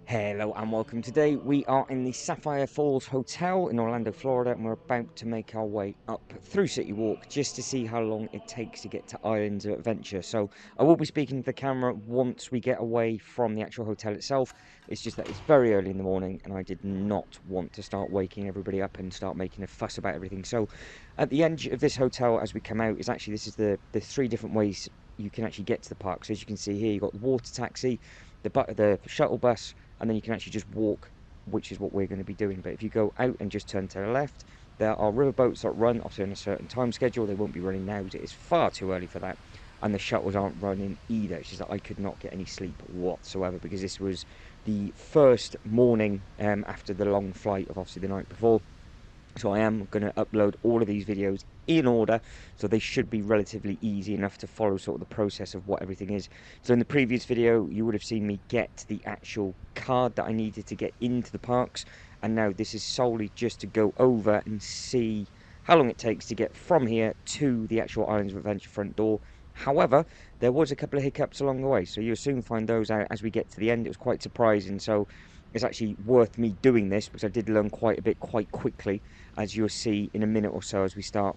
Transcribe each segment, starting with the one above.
Hello and welcome. Today we are in the Sapphire Falls Hotel in Orlando, Florida, and we're about to make our way up through City Walk just to see how long it takes to get to Islands of Adventure. So I will be speaking to the camera once we get away from the actual hotel itself. It's just that it's very early in the morning and I did not want to start waking everybody up and start making a fuss about everything. So at the edge of this hotel as we come out is actually, this is the three different ways you can actually get to the park. So as you can see here, you've got the water taxi, the shuttle bus, and then you can actually just walk, which is what we're going to be doing. But if you go out and just turn to the left, there are riverboats that run, obviously on a certain time schedule. They won't be running now, it is far too early for that. And the shuttles aren't running either. It's just that I could not get any sleep whatsoever because this was the first morning after the long flight of obviously the night before. So I am going to upload all of these videos in order, so they should be relatively easy enough to follow sort of the process of what everything is. So in the previous video, you would have seen me get the actual card that I needed to get into the parks, and now this is solely just to go over and see how long it takes to get from here to the actual Islands of Adventure front door. However, there was a couple of hiccups along the way, so you'll soon find those out as we get to the end. It was quite surprising, so it's actually worth me doing this because I did learn quite a bit quite quickly, as you'll see in a minute or so as we start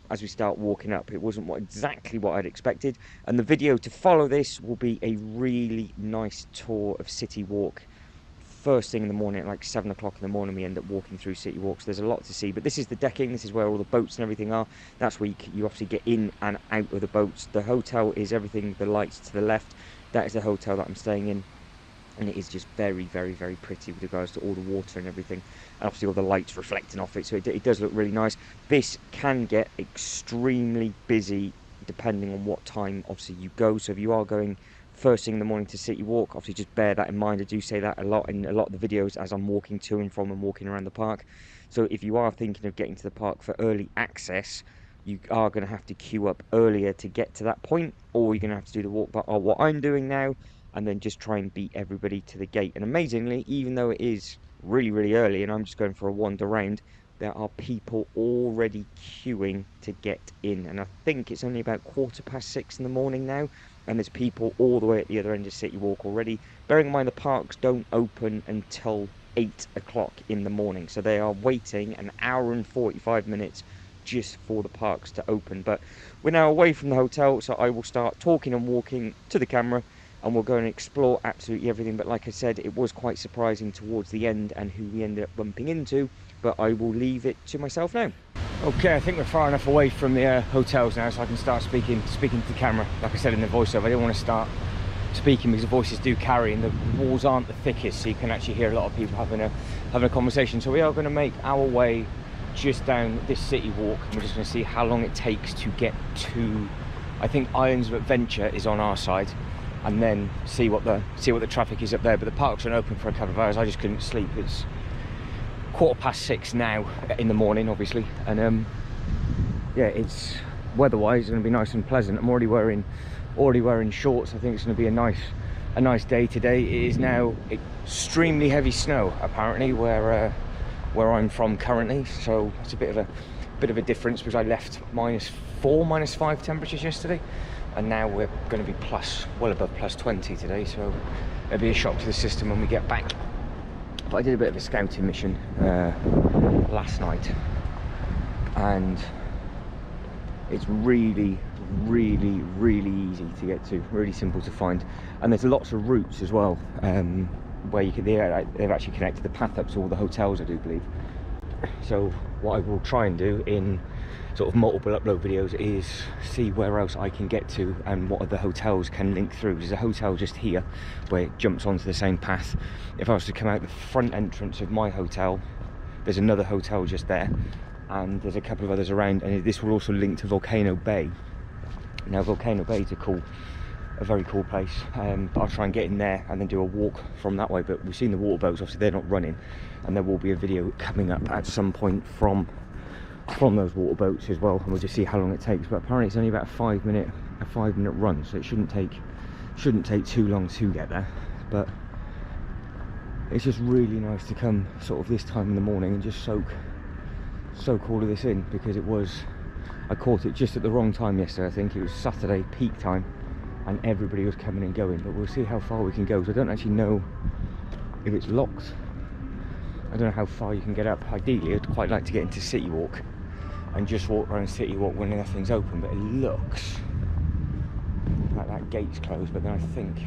walking up. It wasn't exactly what I'd expected, and the video to follow this will be a really nice tour of City Walk. First thing in the morning, at like 7 o'clock in the morning, we end up walking through City Walk, so there's a lot to see. But this is the decking, this is where all the boats and everything are. That's where you obviously get in and out of the boats. The hotel is everything, the lights to the left, that is the hotel that I'm staying in. And it is just very, very, very pretty with regards to all the water and everything, and obviously all the lights reflecting off it, so it does look really nice. This can get extremely busy depending on what time obviously you go. So if you are going first thing in the morning to City Walk, obviously just bear that in mind. I do say that a lot in a lot of the videos as I'm walking to and from and walking around the park. So if you are thinking of getting to the park for early access, you are going to have to queue up earlier to get to that point, or you're going to have to do the walk. But what I'm doing now, and then just try and beat everybody to the gate. And amazingly, even though it is really, really early and I'm just going for a wander round, there are people already queuing to get in. And I think it's only about 6:15 in the morning now, and there's people all the way at the other end of City Walk already. Bearing in mind the parks don't open until 8 o'clock in the morning, so they are waiting an hour and 45 minutes just for the parks to open. But we're now away from the hotel, so I will start talking and walking to the camera, and we'll go and explore absolutely everything. But like I said, it was quite surprising towards the end and who we ended up bumping into, but I will leave it to myself now. Okay, I think we're far enough away from the hotels now, so I can start speaking to the camera. Like I said in the voiceover, I didn't want to start speaking because the voices do carry and the walls aren't the thickest, so you can actually hear a lot of people having a conversation. So we are going to make our way just down this City Walk, and we're just going to see how long it takes to get to, I think Islands of Adventure is on our side, and then see what the traffic is up there. But the parks are open for a couple of hours. I just couldn't sleep. It's 6:15 now in the morning, obviously, and yeah, it's weather-wise going to be nice and pleasant. I'm already wearing shorts. I think it's going to be a nice day today. It is now extremely heavy snow apparently where I'm from currently, so it's a bit of a difference because I left -4, -5 temperatures yesterday, and now we're going to be well above +20 today, so it'll be a shock to the system when we get back. But I did a bit of a scouting mission last night, and it's really, really, really easy to get to, really simple to find, and there's lots of routes as well where they've actually connected the path up to all the hotels, I do believe. So what I will try and do in sort of multiple upload videos is see where else I can get to and what other hotels can link through. There's a hotel just here where it jumps onto the same path. If I was to come out the front entrance of my hotel, there's another hotel just there, and there's a couple of others around, and this will also link to Volcano Bay. Now Volcano Bay is a very cool place, but I'll try and get in there and then do a walk from that way. But we've seen the water boats, obviously they're not running, and there will be a video coming up at some point from those water boats as well, and we'll just see how long it takes. But apparently it's only about a 5-minute run, so it shouldn't take too long to get there. But it's just really nice to come sort of this time in the morning and just soak all of this in, because I caught it just at the wrong time yesterday. I think it was Saturday peak time and everybody was coming and going. But we'll see how far we can go, because I don't actually know if it's locked. I don't know how far you can get up. Ideally, I'd quite like to get into City Walk and just walk around City Walk when nothing's open, but it looks like that gate's closed. But then I think,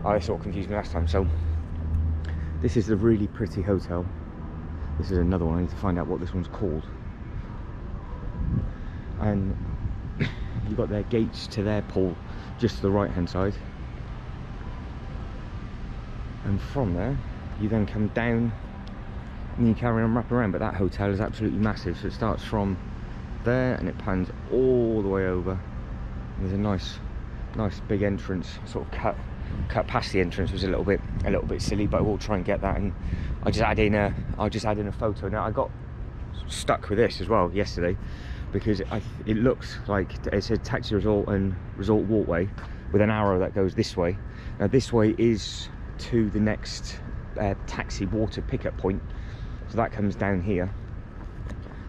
oh, it sort of confused me last time. So this is a really pretty hotel. This is another one. I need to find out what this one's called. And you've got their gates to their pool just to the right hand side, and from there you then come down and you carry on wrap around. But that hotel is absolutely massive, so it starts from there and it pans all the way over. There's a nice big entrance. Sort of cut past the entrance was a little bit silly, but I will try and get that. And I'll just add in a photo. Now, I got stuck with this as well yesterday because it looks like it says taxi resort and resort walkway with an arrow that goes this way. Now this way is to the next taxi water pickup point, so that comes down here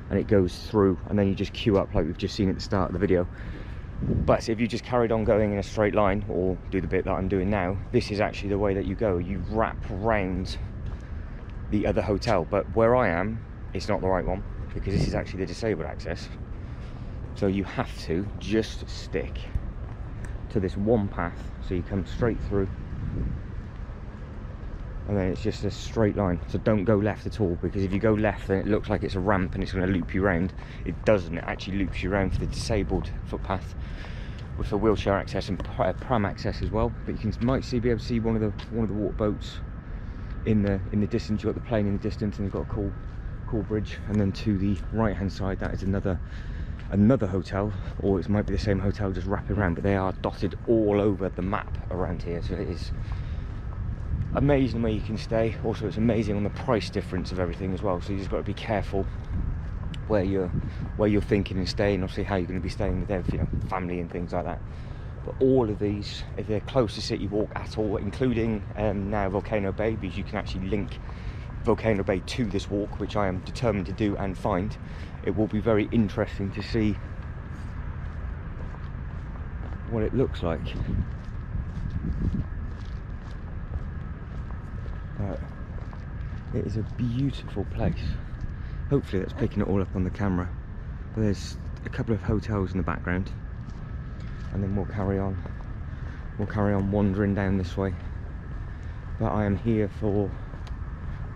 and it goes through, and then you just queue up like we've just seen at the start of the video. But if you just carried on going in a straight line, or do the bit that I'm doing now, this is actually the way that you go. You wrap around the other hotel, but where I am, it's not the right one because this is actually the disabled access. So you have to just stick to this one path, so you come straight through, and then it's just a straight line. So don't go left at all, because if you go left then it looks like it's a ramp and it's going to loop you around. It doesn't. It actually loops you around for the disabled footpath with the wheelchair access and pram access as well. But you might be able to see one of the water boats in the distance. You've got the plane in the distance, and you've got a cool bridge. And then to the right hand side, that is another hotel, or it might be the same hotel just wrapping around, but they are dotted all over the map around here. So it is amazing where you can stay. Also, it's amazing on the price difference of everything as well, so you just got to be careful where you're thinking and staying, obviously how you're going to be staying with their family and things like that. But all of these, if they're close to City Walk at all, including now Volcano Bay, because you can actually link Volcano Bay to this walk, which I am determined to do and find. It will be very interesting to see what it looks like. But it is a beautiful place. Hopefully that's picking it all up on the camera. But there's a couple of hotels in the background, and then we'll carry on wandering down this way. But I am here for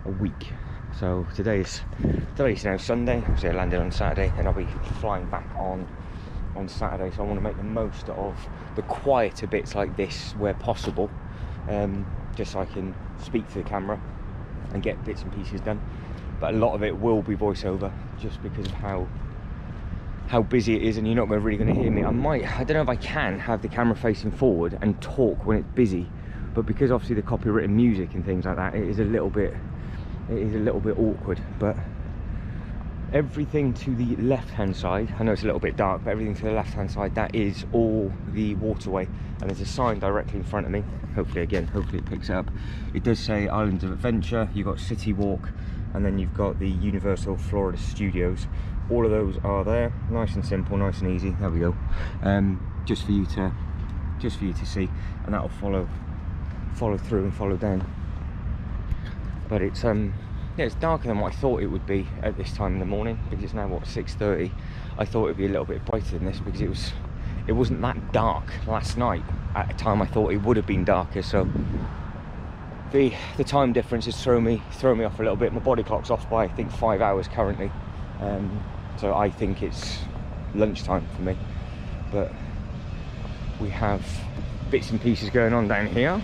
a week. So today's now Sunday. Obviously I landed on Saturday, and I'll be flying back on Saturday. So I want to make the most of the quieter bits like this where possible, just so I can speak to the camera and get bits and pieces done. But a lot of it will be voiceover, just because of how busy it is, and you're not really going to hear me. I don't know if I can have the camera facing forward and talk when it's busy, but because obviously the copywritten music and things like that, it is a little bit awkward. But everything to the left hand side, I know it's a little bit dark, but everything to the left hand side, that is all the waterway, and there's a sign directly in front of me. Hopefully it picks it up. It does say Islands of Adventure. You've got City Walk, and then you've got the Universal Florida Studios. All of those are there, nice and simple, nice and easy. There we go. Just for you to see, and that will follow through and follow down. But it's yeah, it's darker than what I thought it would be at this time in the morning, because it's now what, 6:30. I thought it'd be a little bit brighter than this, because it wasn't that dark last night at a time I thought it would have been darker. So the time difference has thrown me off a little bit. My body clock's off by I think 5 hours currently, so I think it's lunchtime for me. But we have bits and pieces going on down here.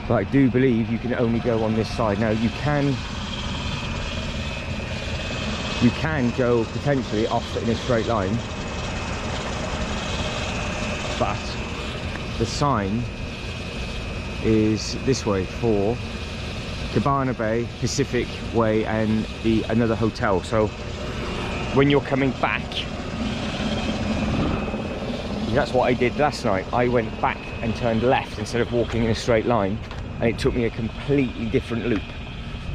But I do believe you can only go on this side. Now you can go potentially off in a straight line, but the sign is this way for Cabana Bay, Pacific Way, and another hotel. So when you're coming back, that's what I did last night. I went back and turned left instead of walking in a straight line, and it took me a completely different loop.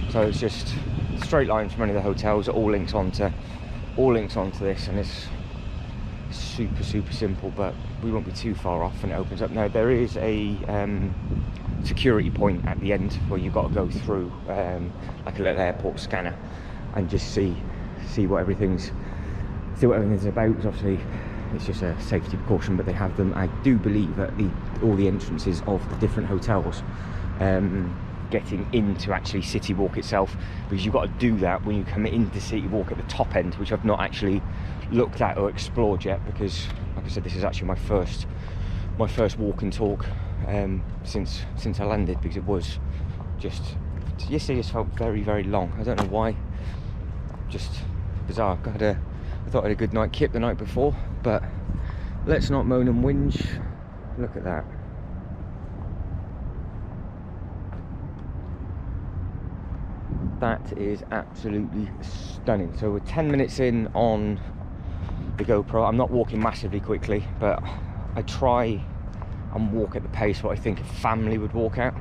So it's just a straight line from any of the hotels. It all links onto this, and it's super simple, but we won't be too far off and it opens up. Now there is a security point at the end where you've got to go through like a little airport scanner and just see what everything's about. Obviously it's just a safety precaution, but they have them, I do believe, at all the entrances of the different hotels, getting into actually City Walk itself, because you've got to do that when you come into City Walk at the top end, which I've not actually looked at or explored yet, because like I said, this is actually my first walk and talk since I landed, because it was yesterday just felt very long. I don't know why, just bizarre. I thought I had a good night kip the night before, but let's not moan and whinge. Look at that. That is absolutely stunning. So we're 10 minutes in on the GoPro. I'm not walking massively quickly, but I try and walk at the pace what I think a family would walk at.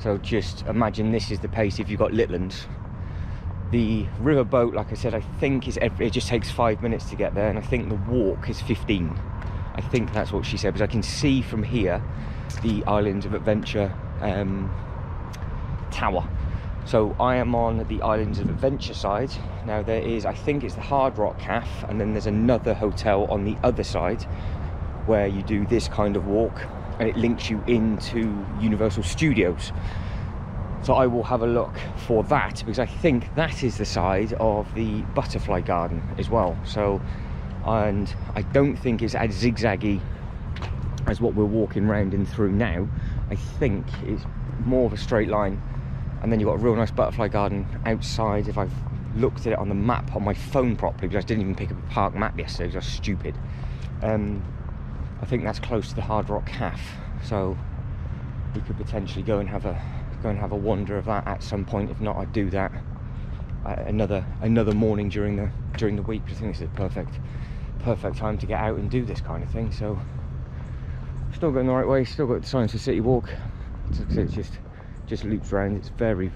So just imagine this is the pace if you've got little ones. The river boat, like I said, I think it just takes 5 minutes to get there, and I think the walk is 15. I think that's what she said, because I can see from here the Islands of Adventure tower. So I am on the Islands of Adventure side. Now there is, I think it's the Hard Rock Cafe, and then there's another hotel on the other side where you do this kind of walk and it links you into Universal Studios. So I will have a look for that, because I think that is the side of the Butterfly Garden as well. So, and I don't think it's as zigzaggy as what we're walking round in through now. I think it's more of a straight line, and then you've got a real nice Butterfly Garden outside. If I've looked at it on the map on my phone properly, because I didn't even pick up a park map yesterday because I was stupid. I think that's close to the Hard Rock Cafe, so we could potentially go and have a wander of that at some point. If not, I'd do that another morning during the week. I think this is a perfect time to get out and do this kind of thing. So still going the right way, still got the signs for City Walk. It's just loops around. It's very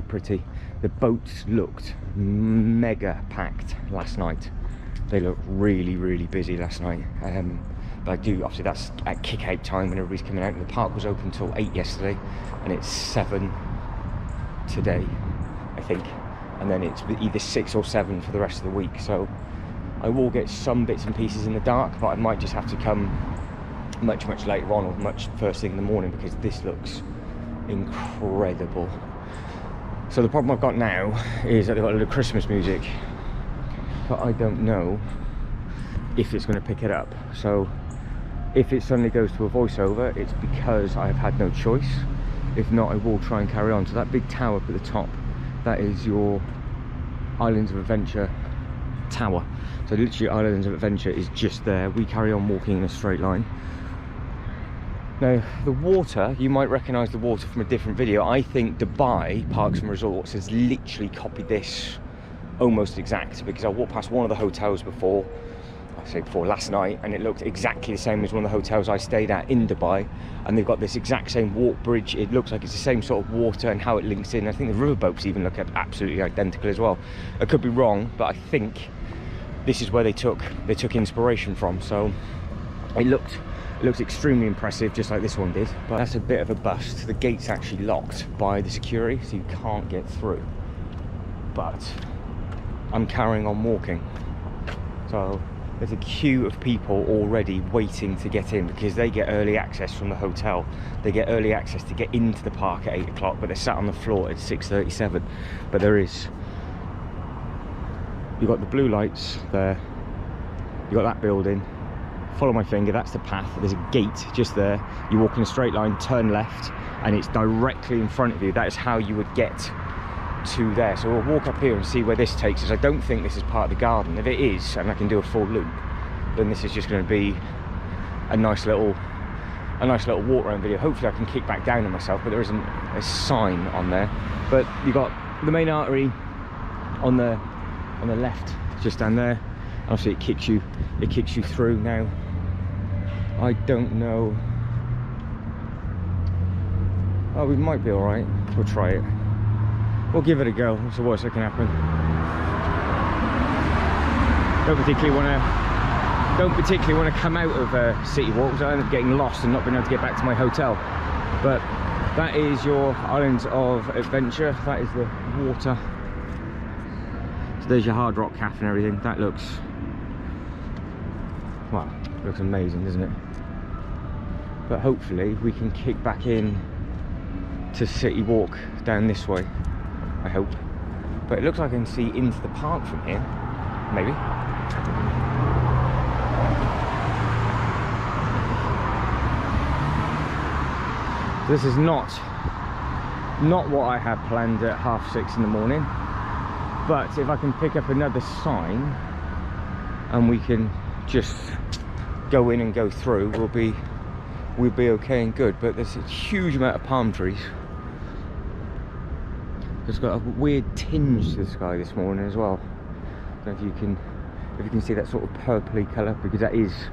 pretty. The boats looked mega packed last night. They looked really busy last night. But obviously that's at kick-out time when everybody's coming out, and the park was open till 8 yesterday, and it's 7 today, I think, and then it's either 6 or 7 for the rest of the week. So I will get some bits and pieces in the dark, but I might just have to come much later on, or much first thing in the morning, because this looks incredible. So the problem I've got now is that they've got a little Christmas music, but I don't know if it's going to pick it up. So if it suddenly goes to a voiceover, it's because I've had no choice. If not, I will try and carry on. So that big tower up at the top, that is your Islands of Adventure tower. So literally Islands of Adventure is just there. We carry on walking in a straight line. Now the water, you might recognise the water from a different video. I think Dubai Parks and Resorts has literally copied this almost exact, because I walked past one of the hotels before last night, and it looked exactly the same as one of the hotels I stayed at in Dubai, and they've got this exact same walk bridge. It looks like it's the same sort of water and how it links in. I think the riverboats even look absolutely identical as well. I could be wrong, but I think this is where they took inspiration from. So it looked extremely impressive, just like this one did. But that's a bit of a bust. The gate's actually locked by the security, so you can't get through. But I'm carrying on walking. So there's a queue of people already waiting to get in, because they get early access from the hotel. They get early access to get into the park at 8 o'clock, but they're sat on the floor at 6:37. But you've got the blue lights there, you've got that building. Follow my finger, that's the path. There's a gate just there. You walk in a straight line, turn left, and it's directly in front of you. That is how you would get to there. So we'll walk up here and see where this takes us. I don't think this is part of the garden. If it is, and I can do a full loop, then this is just going to be a nice little walk around video. Hopefully I can kick back down on myself, but there isn't a sign on there. But you've got the main artery on the left, just down there. Obviously it kicks you through. Now I don't know. Oh, we might be all right. We'll try it. We'll give it a go. What's the worst that can happen? Don't particularly want to don't particularly want to come out of City Walk, because I end up getting lost and not being able to get back to my hotel. But that is your Islands of Adventure. That is the water. So there's your Hard Rock Cafe and everything. That looks, wow, looks amazing, doesn't it? But hopefully we can kick back in to City Walk down this way, I hope. But it looks like I can see into the park from here, maybe. This is not what I had planned at 6:30 in the morning, but if I can pick up another sign and we can just go in and go through, we'll be okay and good. But there's a huge amount of palm trees. It's got a weird tinge to the sky this morning as well. I don't know if you can see that sort of purpley colour, because that is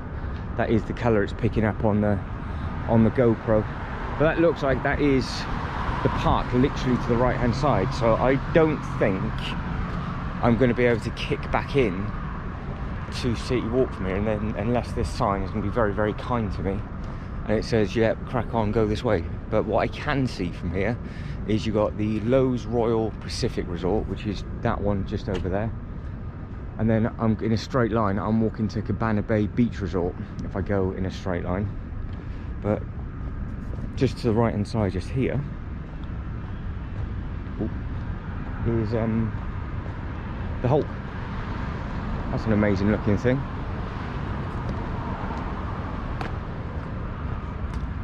the colour it's picking up on the GoPro. But that looks like that is the park literally to the right hand side. So I don't think I'm going to be able to kick back in to City Walk from here, and then unless this sign is going to be very, very kind to me and it says, yeah, crack on, go this way. But what I can see from here is you got the Lowe's Royal Pacific Resort, which is that one just over there, and then I'm in a straight line, I'm walking to Cabana Bay Beach Resort if I go in a straight line. But just to the right hand side, just here, is the Hulk. That's an amazing looking thing.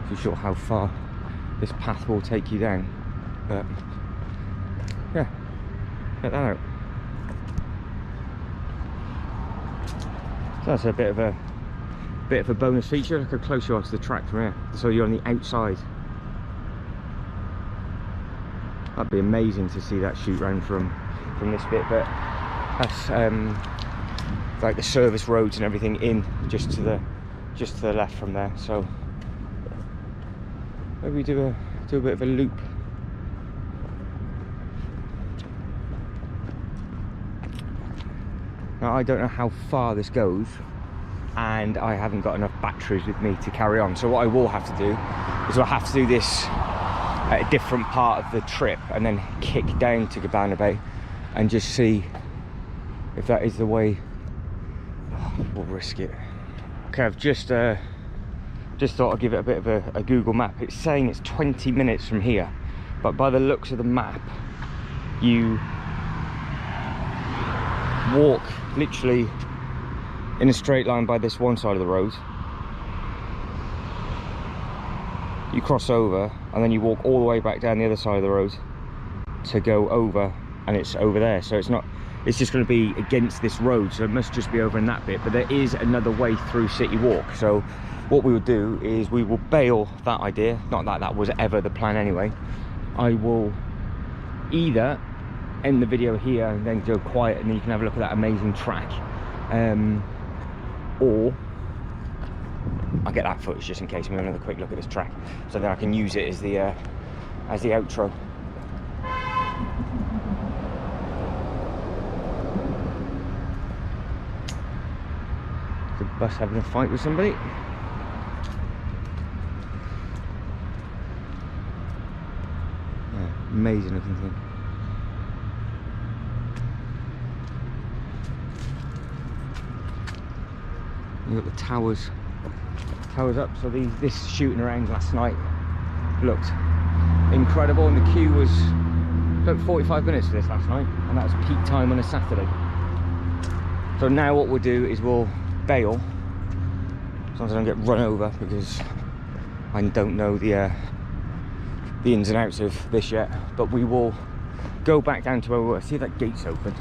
Not too sure how far this path will take you down, but yeah, check that out. So that's a bit of a bonus feature. Look how close you are to the track from here, so you're on the outside. That'd be amazing to see that shoot round from this bit, but that's like the service roads and everything in just to the left from there. So maybe do a bit of a loop. Now I don't know how far this goes, and I haven't got enough batteries with me to carry on. So what I will have to do is I'll have to do this at a different part of the trip and then kick down to Cabana Bay and just see if that is the way. We'll risk it. Okay, I've just thought I'd give it a bit of a Google map. It's saying it's 20 minutes from here, but by the looks of the map, you walk literally in a straight line by this one side of the road, you cross over, and then you walk all the way back down the other side of the road to go over, and it's over there. So it's just going to be against this road, so it must just be over in that bit. But there is another way through City Walk. So what we will do is we will bail that idea. Not that that was ever the plan anyway. I will either end the video here and then go quiet, and then you can have a look at that amazing track, or I'll get that footage just in case. I'm going to have another quick look at this track, so then I can use it as the outro. The bus having a fight with somebody. Yeah, amazing looking thing. You've got the towers up. So this shooting around last night looked incredible, and the queue was about 45 minutes for this last night, and that was peak time on a Saturday. So now what we'll do is we'll bail, as long as I don't get run over, because I don't know the ins and outs of this yet. But we will go back down to where we were, see if that gate's open,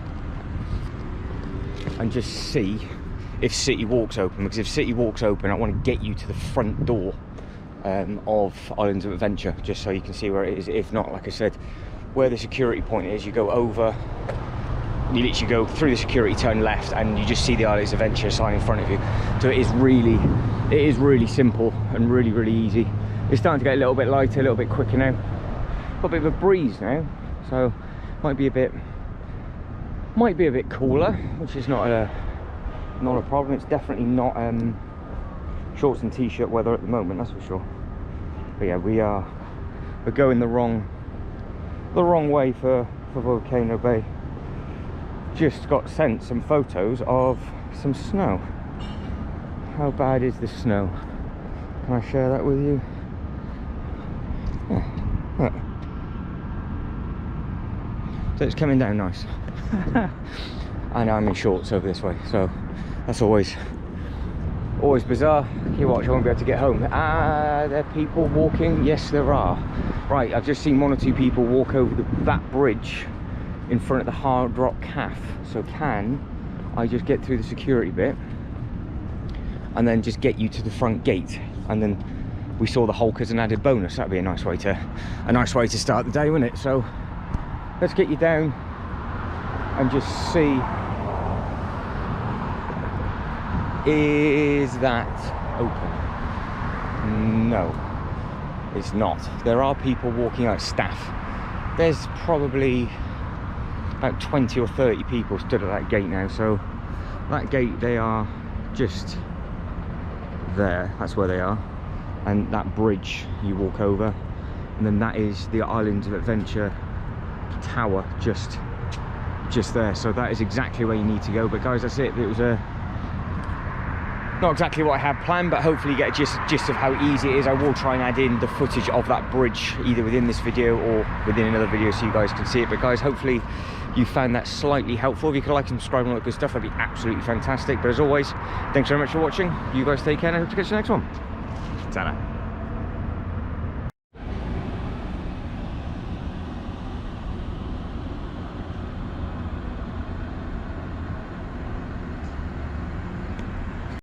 and just see if City Walk's open. Because if City Walk's open, I want to get you to the front door of Islands of Adventure, just so you can see where it is. If not, like I said, where the security point is, you go over, you literally go through the security, turn left, and you just see the Islands of Adventure sign in front of you. So it is really simple and really easy. It's starting to get a little bit lighter, a little bit quicker now. Got a bit of a breeze now, so might be a bit cooler, which is not not a problem. It's definitely not shorts and t-shirt weather at the moment, that's for sure. But yeah, we're going the wrong way for Volcano Bay. Just got sent some photos of some snow. How bad is the snow? Can I share that with you? Yeah. Look. So it's coming down nice. And I'm in shorts over this way, so that's always bizarre. You watch, I won't be able to get home. There are people walking. Yes, there are. Right, I've just seen 1 or 2 people walk over that bridge in front of the Hard Rock Cafe. So can I just get through the security bit and then just get you to the front gate? And then we saw the Hulk as an added bonus. That'd be a nice way to start the day, wouldn't it? So let's get you down and just see. Is that open? No, it's not. There are people walking out, staff. There's probably about 20 or 30 people stood at that gate now. So that gate, they are just there. That's where they are. And that bridge you walk over, and then that is the Islands of Adventure tower just there. So that is exactly where you need to go. But guys, that's it. It was not exactly what I had planned, but hopefully you get a gist of how easy it is. I will try and add in the footage of that bridge either within this video or within another video so you guys can see it. But guys, hopefully you found that slightly helpful. If you could like and subscribe and all that good stuff, that'd be absolutely fantastic. But as always, thanks very much for watching. You guys take care, and I hope to catch you next one. Ta-da.